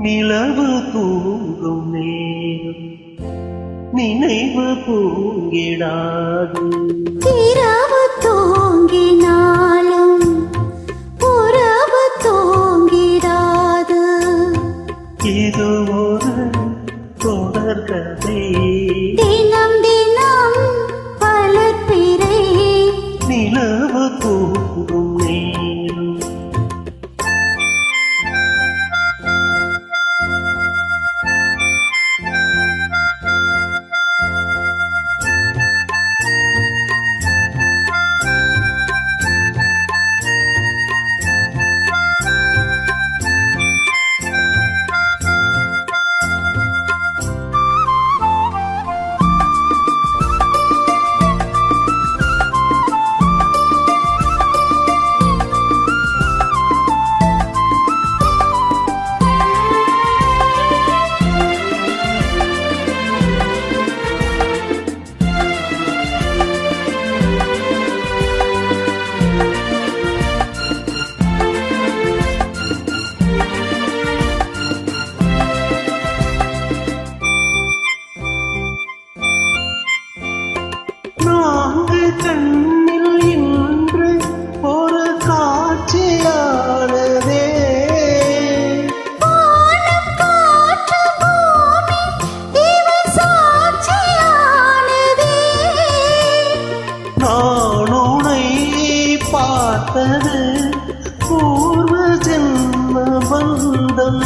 நிலவு தூங்கும் நேரம் நினைவு தூங்கிடாது. இரவு தூங்கினாலும் உறவு தூங்கிடாது. இது ஒரு தொடர்கதை. தினம் தினம் வளர்ப்பிறை நிலவு தூங்கும் நேரம் கண்ணில் இன்று ஒரு காட்சியானதே. நான் உன்னை பார்த்தது பூர்வ ஜென்ம பந்தம்.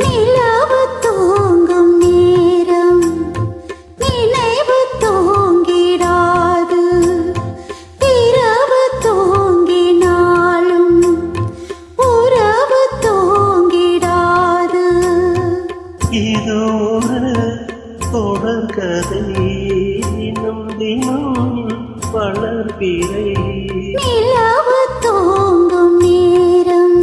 நிலவு தூங்கும் நேரம் நினைவு தூங்கிடாது. இரவு தூங்கினாலும் உறவு தூங்கிடாது. இது ஒரு தொடர்கதை. தினம் தினம் வளர்ப்பிறை. நிலவு தூங்கும் நேரம்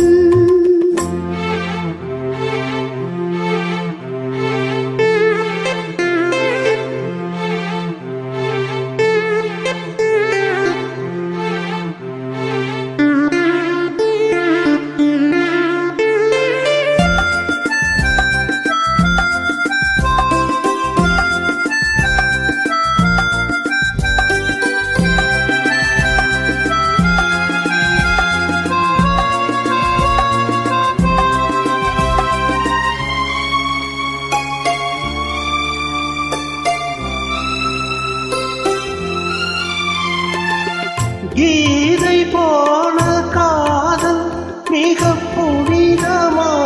கீதை போல காதல் மிக புனிதமானது.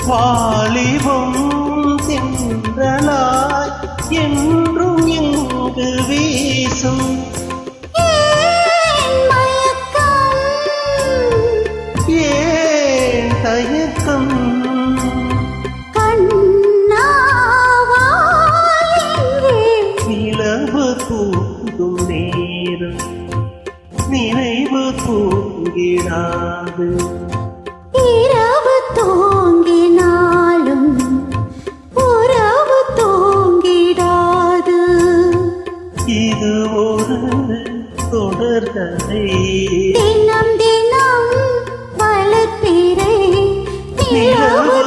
வாலிபம் தின்றலாய் என்றும் இங்கு வீசும். ஏன் தயக்கம் நிலவு தூங்கும் நேரம் நினைவு தூங்கிடாது. இரவு தூங்கினாலும் உறவு தூங்கிடாது. இது ஒரு தொடர்கதை. தினம் தினம் வளர்ப்பிறை. நிலவு